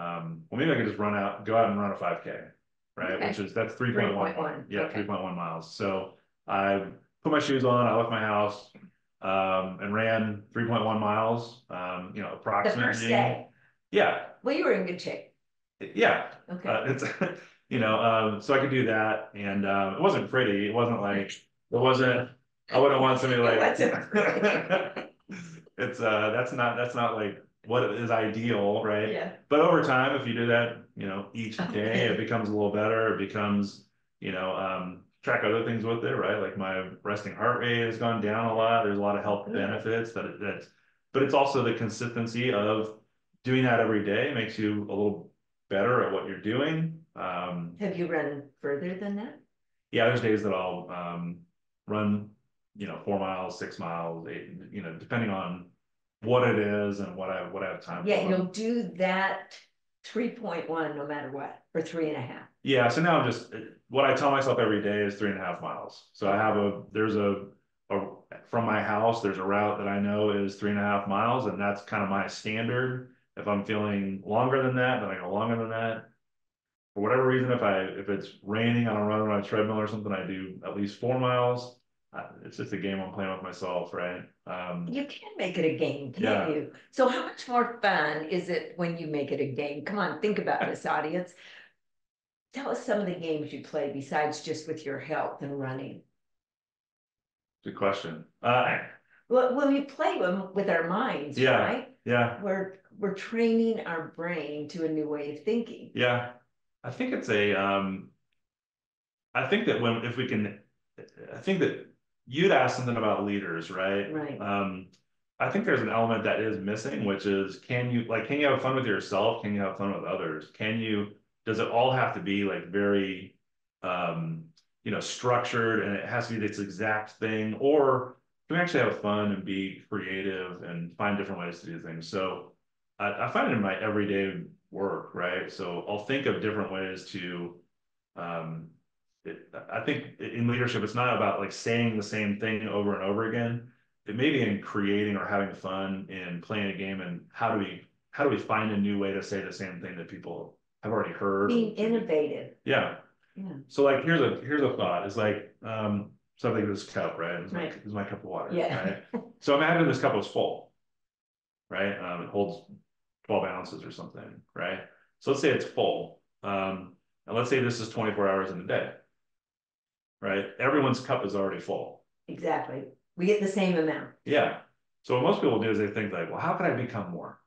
well, maybe I could just go out and run a 5K, right? Okay. That's 3.1. Yeah, okay. 3.1 miles. So I put my shoes on, I left my house, and ran 3.1 miles, approximately. The first day. Yeah. Well, you were in good shape. Yeah. Okay. It's, so I could do that. And it wasn't pretty. It wasn't like, I wouldn't want somebody like, it's, that's not like what is ideal, right? Yeah. But over time, if you do that, each day, it becomes a little better. It becomes, track other things with it, right? Like my resting heart rate has gone down a lot. There's a lot of health benefits but it's also the consistency of doing that every day makes you a little better at what you're doing. Have you run further than that? Yeah, there's days that I'll run, 4 miles, 6 miles, 8, depending on what it is and what I have time for. Yeah, you'll do that 3.1 no matter what, or 3.5. Yeah, so now I'm just, what I tell myself every day is 3.5 miles. So I have there's a from my house, there's a route that I know is 3.5 miles, and that's kind of my standard. If I'm feeling longer than that, then I go longer than that. For whatever reason, if it's raining, I don't run on a treadmill or something, I do at least 4 miles. It's just a game I'm playing with myself, right? You can make it a game, can't Yeah. you? So how much more fun is it when you make it a game? Come on, think about this, audience. Tell us some of the games you play besides just with your health and running. Good question. Well, when we play them with our minds, Yeah, right? yeah, We're training our brain to a new way of thinking. yeah. I think it's a I think that if we can, I think that you'd ask something about leaders, right? Right. I think there's an element that is missing, which is can you have fun with yourself? Can you have fun with others? Does it all have to be like very structured and it has to be this exact thing? Or can we actually have fun and be creative and find different ways to do things? So I find it in my everyday work, right? So I'll think of different ways to um, I think in leadership, it's not about like saying the same thing over and over again. It may be in creating or having fun in playing a game, and how do we find a new way to say the same thing that people have already heard? Being innovative. Yeah. Yeah. So like here's a thought. It's like something in this cup, right? This is my cup of water. Yeah. Right. So imagine this cup was full, right? It holds 12 ounces or something, right? So let's say it's full. And let's say this is 24 hours in a day. Right? Everyone's cup is already full. Exactly. We get the same amount. Yeah. So what most people do is they think like, well, how can I become more?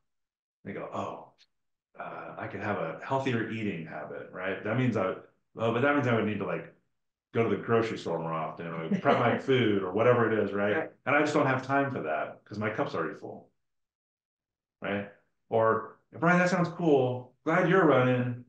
They go, oh, I could have a healthier eating habit, right? That means but that means I would need to like go to the grocery store more often, or prep my food or whatever it is, right? And I just don't have time for that because my cup's already full, right? Or Brian, that sounds cool. Glad you're running.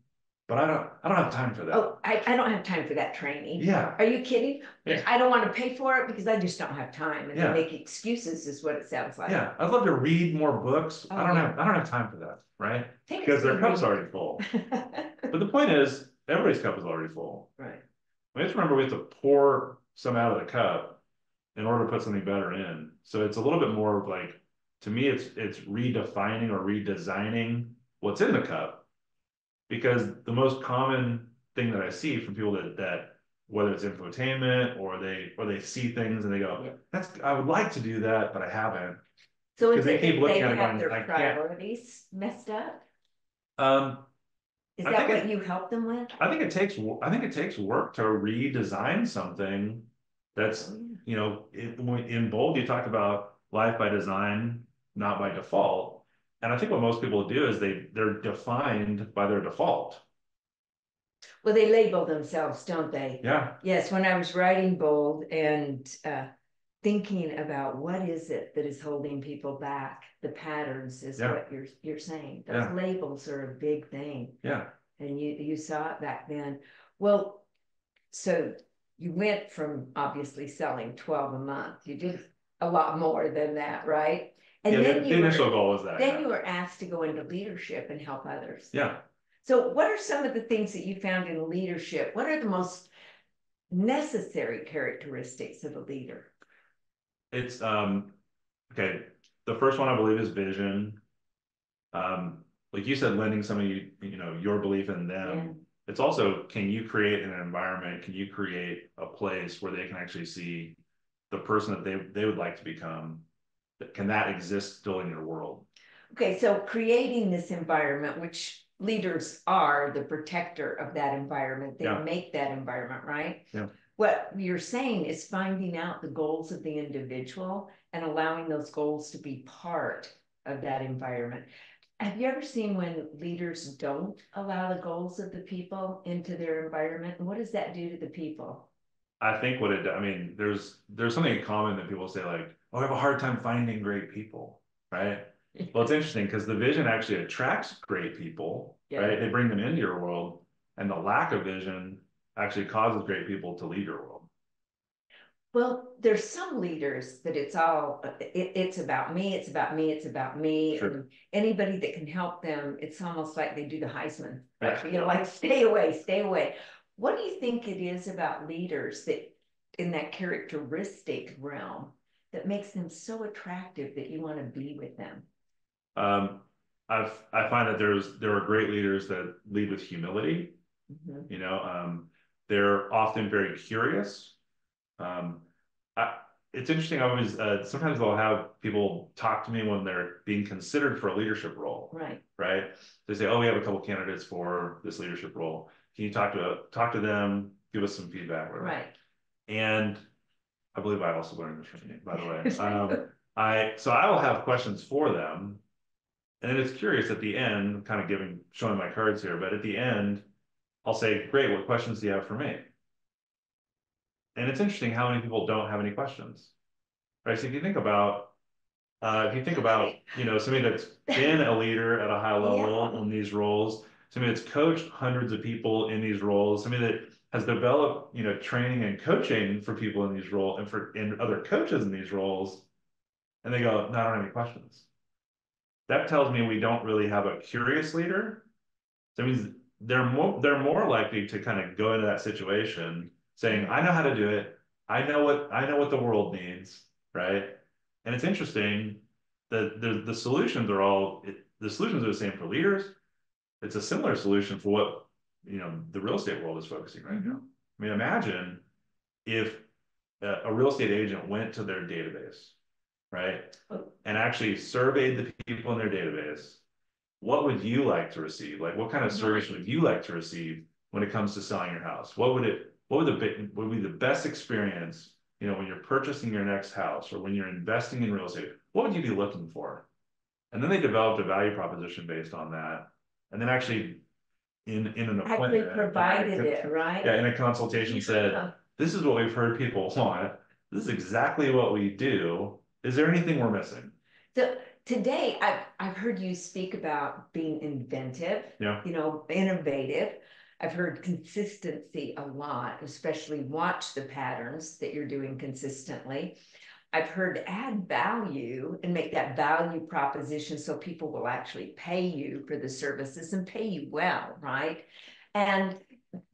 But I don't have time for that. Oh, I don't have time for that training. Yeah. Are you kidding? Yeah. I don't want to pay for it because I just don't have time. And Yeah. they make excuses is what it sounds like. Yeah. I'd love to read more books. Oh, I don't have time for that, right? Because their cup's already full. But the point is, everybody's cup is already full. Right. We have to remember we have to pour some out of the cup in order to put something better in. So it's a little bit more of like, to me, it's redefining or redesigning what's in the cup. Because the most common thing that I see from people that whether it's infotainment or they see things and they go, I would like to do that, but I haven't. So is they it keep that looking they at it have going, their I can't. priorities messed up? Is I that think what you help them with? I think it takes work to redesign something that's in bold you talked about life by design, not by default. And I think what most people do is they're defined by their default. Well, they label themselves, don't they? Yeah. Yes, when I was writing Bold and thinking about what is it that is holding people back, the patterns is what you're saying. Those labels are a big thing. Yeah. And you saw it back then. Well, so you went from obviously selling 12 a month. You did a lot more than that, right? And then the initial goal was that. Then you were asked to go into leadership and help others. Yeah. So what are some of the things that you found in leadership? What are the most necessary characteristics of a leader? It's okay. The first one I believe is vision. Like you said, lending some of your belief in them. Yeah. It's also, can you create an environment? Can you create a place where they can actually see the person that they would like to become? Can that exist still in your world? Okay, so creating this environment, which leaders are the protector of that environment. They make that environment, right? Yeah. What you're saying is finding out the goals of the individual and allowing those goals to be part of that environment. Have you ever seen when leaders don't allow the goals of the people into their environment? And what does that do to the people? I think there's something common that people say like, oh, I have a hard time finding great people, right? Well, it's interesting because the vision actually attracts great people, right? They bring them into your world, and the lack of vision actually causes great people to leave your world. Well, there's some leaders that it's all, it's about me, it's about me, it's about me. Sure. And anybody that can help them, it's almost like they do the Heisman, Yeah. you know, like stay away, stay away. What do you think it is about leaders that in that characteristic realm that makes them so attractive that you want to be with them? I find that there are great leaders that lead with humility. Mhm. You know, they're often very curious. Um, it's interesting. I always sometimes they'll have people talk to me when they're being considered for a leadership role. Right. Right. They say, "Oh, we have a couple candidates for this leadership role. Can you talk to them? Give us some feedback." Whatever. Right. And I believe I also learned this from you, by the way. I will have questions for them, and it's curious at the end, kind of showing my cards here, but at the end, I'll say, "Great, what questions do you have for me?" And it's interesting how many people don't have any questions, right? So if you think about, you know, somebody that's been a leader at a high level in these roles, somebody that's coached hundreds of people in these roles, somebody that has developed, you know, training and coaching for people in these roles and other coaches in these roles, and they go, "No, I don't have any questions." That tells me we don't really have a curious leader. So it means they're more likely to kind of go into that situation saying, "I know how to do it. I know what the world needs," right? And it's interesting that the solutions the solutions are the same for leaders. It's a similar solution for what, you know, the real estate world is focusing right now. I mean, imagine if a real estate agent went to their database, right, and actually surveyed the people in their database. What would you like to receive? Like, what kind of service would you like to receive when it comes to selling your house? What would be the best experience, you know, when you're purchasing your next house or when you're investing in real estate? What would you be looking for? And then they developed a value proposition based on that. And then actually in an appointment, Actually provided it, right? Yeah, in a consultation said, "This is what we've heard people want. This is exactly what we do. Is there anything we're missing?" So today I've heard you speak about being inventive, Yeah. you know, innovative. I've heard consistency a lot, especially watch the patterns that you're doing consistently. I've heard add value and make that value proposition so people will actually pay you for the services and pay you well, right? And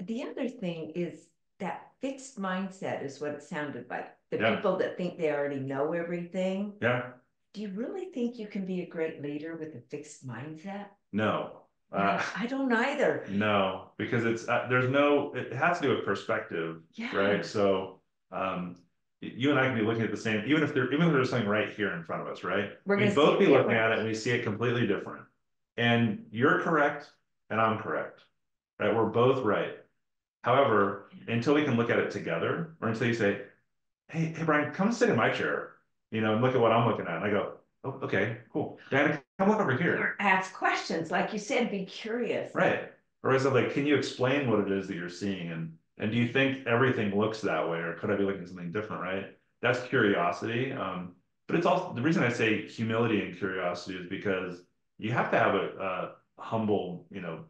the other thing is that fixed mindset is what it sounded like. The people that think they already know everything. Yeah. Do you really think you can be a great leader with a fixed mindset? No. I don't either. No, because it has to do with perspective, right? So you and I can be looking at the same, even if there's something right here in front of us, right? We'd both be looking at it and we see it completely different. And you're correct and I'm correct, right? We're both right. However, until we can look at it together, or until you say, hey Brian, come sit in my chair, you know, and look at what I'm looking at. And I go, "Oh, okay, cool. Dianna, come over here." Or ask questions, like you said, be curious. Right. Or is it like, can you explain what it is that you're seeing? And do you think everything looks that way, or could I be looking at something different, right? That's curiosity. But it's also the reason I say humility and curiosity is because you have to have a humble, you know,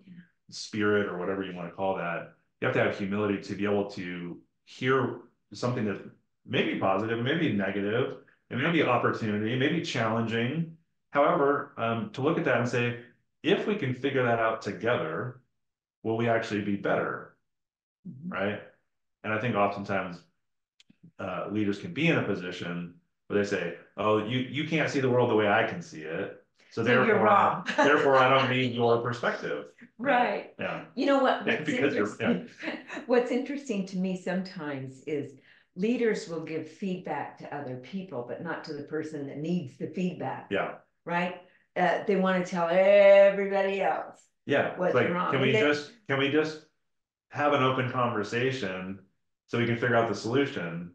spirit or whatever you want to call that. You have to have humility to be able to hear something that may be positive, maybe negative, it may be opportunity, it may be challenging. However, to look at that and say, if we can figure that out together, will we actually be better? Right. And I think oftentimes leaders can be in a position where they say, "Oh, you can't see the world the way I can see it. So therefore, you're wrong. Therefore, I don't need your perspective." Right. Yeah. You know what? Because what's interesting to me sometimes is leaders will give feedback to other people, but not to the person that needs the feedback. Yeah. Right. They want to tell everybody else. Yeah. What's like, wrong. Can we just have an open conversation so we can figure out the solution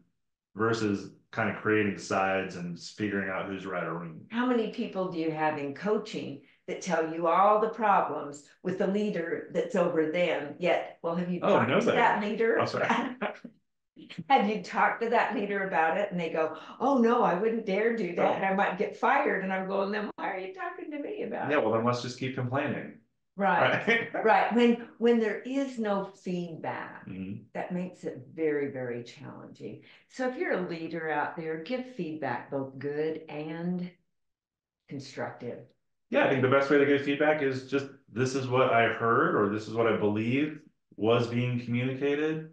versus kind of creating sides and figuring out who's right or wrong? How many people do you have in coaching that tell you all the problems with the leader that's over them? Yet, well, have you talked to that leader? Oh, sorry. Have you talked to that leader about it? And they go, "Oh no, I wouldn't dare do that. I might get fired." And I'm going, "Then why are you talking to me about it?" Yeah, well then let's just keep complaining. Right. Right. When there is no feedback, Mhm. that makes it very, very challenging. So if you're a leader out there, give feedback, both good and constructive. Yeah, I think the best way to get feedback is just, this is what I heard, or this is what I believe was being communicated,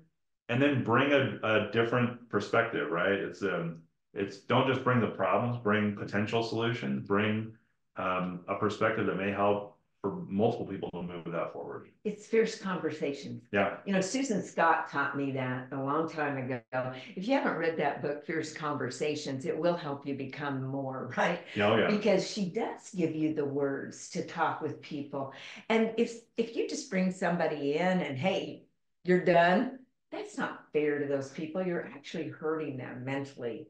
and then bring a different perspective, right? It's don't just bring the problems, bring potential solutions, bring a perspective that may help for multiple people to move that forward. It's fierce conversations. Yeah. You know, Susan Scott taught me that a long time ago. If you haven't read that book, Fierce Conversations, it will help you become more, right? Oh, yeah. Because she does give you the words to talk with people. And if you just bring somebody in and, hey, you're done, that's not fair to those people. You're actually hurting them mentally.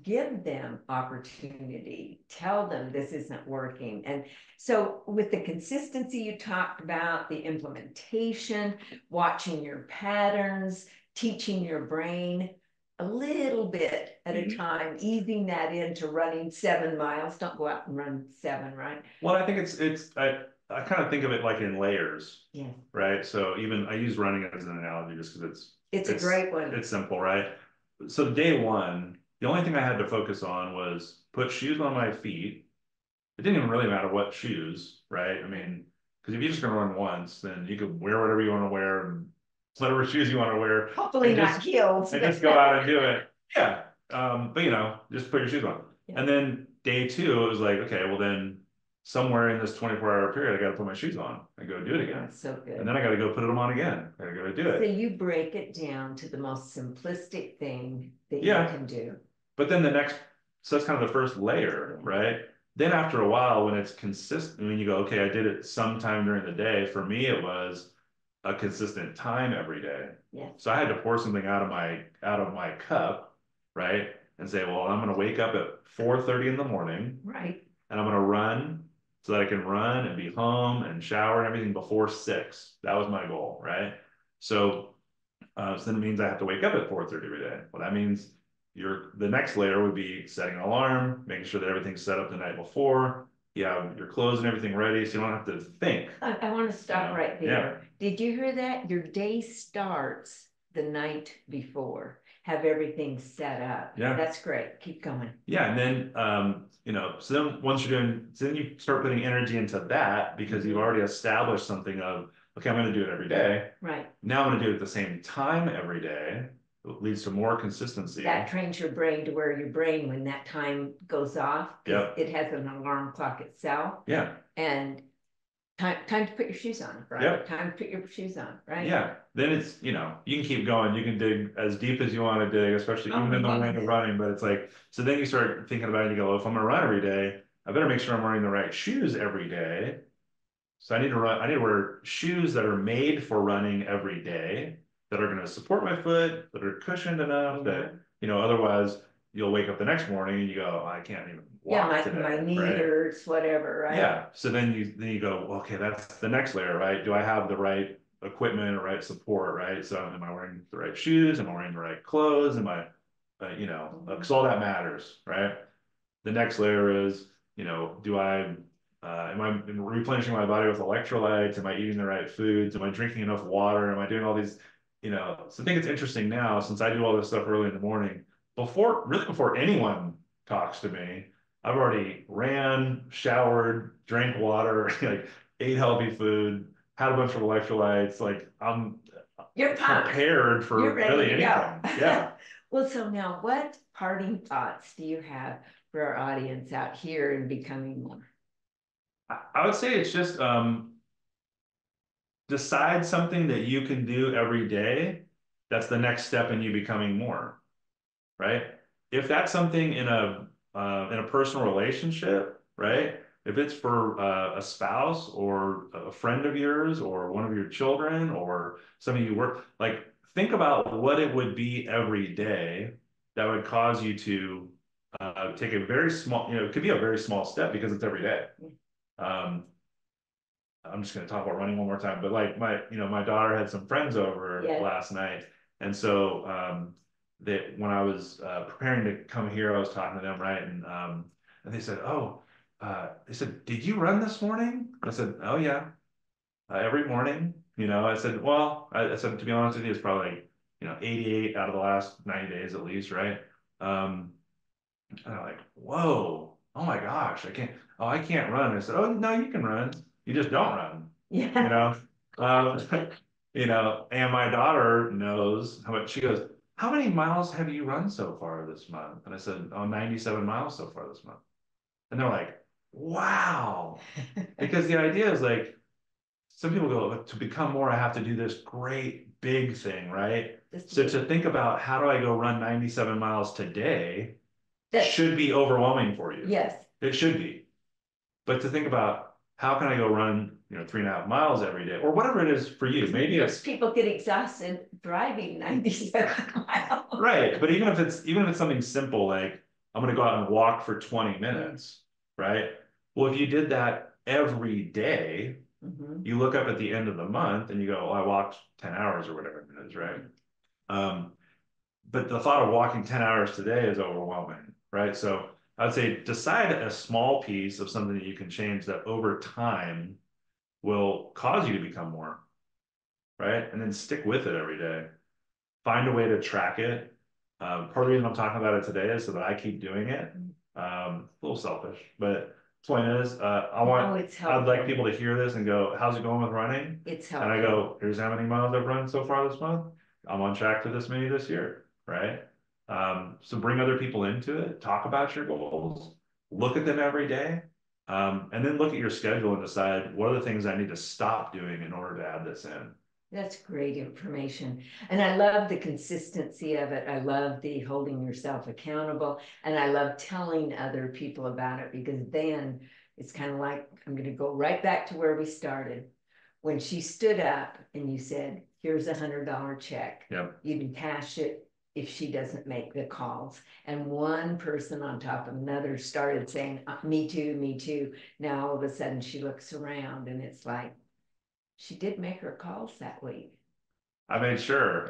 Give them opportunity, tell them this isn't working. And so with the consistency you talked about, the implementation, watching your patterns, teaching your brain a little bit at a time, easing that into running 7 miles. Don't go out and run 7, right? Well, I think I kind of think of it like in layers. Yeah. Right. So even I use running as an analogy just because it's a great one. It's simple, right? So day one, the only thing I had to focus on was put shoes on my feet. It didn't even really matter what shoes, right? I mean, because if you're just gonna run once, then you could wear whatever you want to wear and whatever shoes you want to wear. Hopefully not heels. And just go out and do it. Yeah. But just put your shoes on. Yeah. And then day two, it was like, okay, well then somewhere in this 24-hour period, I got to put my shoes on and go do it again. That's so good. And then I got to go put them on again. I got to go do it. So you break it down to the most simplistic thing that Yeah. you can do. But then so that's kind of the first layer, right? Then after a while, when it's consistent, when you go, okay, I did it sometime during the day. For me, it was a consistent time every day. Yeah. So I had to pour something out of my cup, right? And say, well, I'm going to wake up at 4:30 in the morning. Right. And I'm going to run so that I can run and be home and shower and everything before 6. That was my goal, right? So then it means I have to wake up at 4:30 every day. Well, that means the next layer would be setting an alarm, making sure that everything's set up the night before. You have your clothes and everything ready, so you don't have to think. I want to stop right there. Yeah. Did you hear that? Your day starts the night before. Have everything set up. Yeah. That's great. Keep going. Yeah. And then, so then once then you start putting energy into that because you've already established something of, okay, I'm going to do it every day. Right. Now I'm going to do it at the same time every day. It leads to more consistency. That trains your brain to where your brain, when that time goes off, it has an alarm clock itself. Yeah. And time to put your shoes on, right? Yep. Time to put your shoes on, right? Yeah. Then it's, you can keep going. You can dig as deep as you want to dig, especially even in the lane of running. But it's like, so then you start thinking about it and you go, well, if I'm going to run every day, I better make sure I'm wearing the right shoes every day. So I need to wear shoes that are made for running every day, that are going to support my foot, that are cushioned enough that, otherwise you'll wake up the next morning and you go, oh, I can't even walk today. My knee hurts, whatever, right? Yeah. So then you go, well, okay, that's the next layer, right? Do I have the right equipment or right support, right? So am I wearing the right shoes? Am I wearing the right clothes? Am I, because all that matters, right? The next layer is, am I replenishing my body with electrolytes? Am I eating the right foods? Am I drinking enough water? Am I doing all these, so I think it's interesting now, since I do all this stuff early in the morning, before anyone talks to me, I've already ran, showered, drank water, like ate healthy food, had a bunch of electrolytes. Like you're prepared for really anything. Yeah. Well, so now what parting thoughts do you have for our audience out here in becoming more? I would say it's just decide something that you can do every day. That's the next step in you becoming more, right? If that's something in a personal relationship, right? If it's for a spouse or a friend of yours or one of your children or somebody you work, like think about what it would be every day that would cause you to take a very small, it could be a very small step because it's every day. I'm just going to talk about running one more time, but like my daughter had some friends over last night. And so when I was preparing to come here, I was talking to them, right? And they said, oh, they said, did you run this morning? I said, oh yeah, every morning. I said, well, I said, to be honest with you, it's probably, 88 out of the last 90 days at least, right? And I'm like, whoa, oh my gosh, I can't run. I said, oh no, you can run. You just don't run. Yeah. Um, and my daughter knows how much. She goes, how many miles have you run so far this month? And I said, oh, 97 miles so far this month. And they're like, wow. Because the idea is like, some people go, to become more, I have to do this great big thing, right? So to think about how do I go run 97 miles today should be overwhelming for you. Yes. It should be. But to think about how can I go run, 3.5 miles every day or whatever it is for you. Maybe it's people get exhausted driving 97 miles. Right. But even if it's something simple, like I'm going to go out and walk for 20 minutes, right? Well, if you did that every day, you look up at the end of the month and you go, well, I walked 10 hours or whatever it is, right? But the thought of walking 10 hours today is overwhelming, right? So I'd say decide a small piece of something that you can change that over time will cause you to become more, right? And then stick with it every day. Find a way to track it. Part of the reason I'm talking about it today is so that I keep doing it. A little selfish, but the point is, I'd like people to hear this and go, how's it going with running? It's helpful. And I go, here's how many miles I've run so far this month. I'm on track to this many this year, right? So bring other people into it, talk about your goals, look at them every day, and then look at your schedule and decide what are the things I need to stop doing in order to add this in. That's great information. And I love the consistency of it. I love the holding yourself accountable. And I love telling other people about it, because then it's kind of like, I'm going to go right back to where we started. When she stood up and you said, here's $100 check. Yep. You can cash it if she doesn't make the calls. And one person on top of another started saying, me too, me too. Now all of a sudden she looks around and it's like, she did make her calls that week. I made sure.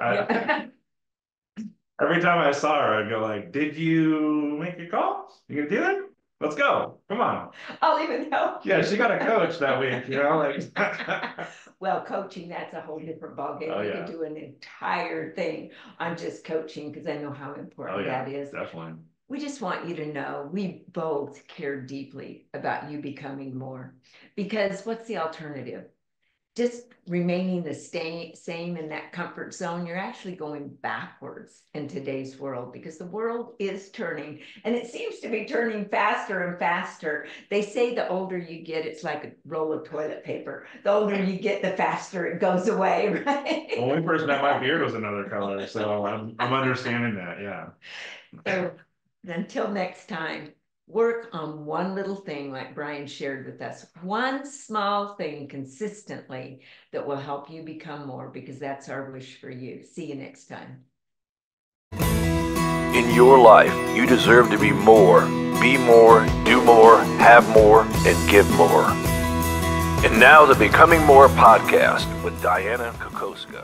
Every time I saw her, I'd go like, did you make your calls? You gonna do it? Let's go. Come on. I'll even help. Yeah, she got a coach that week, like. Well, coaching, that's a whole different ballgame. Oh, We yeah. could do an entire thing on just coaching, because I know how important that is. Definitely. We just want you to know we both care deeply about you becoming more, because what's the alternative? Just remaining the same in that comfort zone, you're actually going backwards in today's world, because the world is turning, and it seems to be turning faster and faster. They say the older you get, it's like a roll of toilet paper. The older you get, the faster it goes away, right? The only person that my beard was another color, so I'm understanding that, yeah. So until next time, work on one little thing like Brian shared with us, one small thing consistently that will help you become more, because that's our wish for you. See you next time. In your life, you deserve to be more, do more, have more, and give more. And now the Becoming More podcast with Dianna Kokoszka.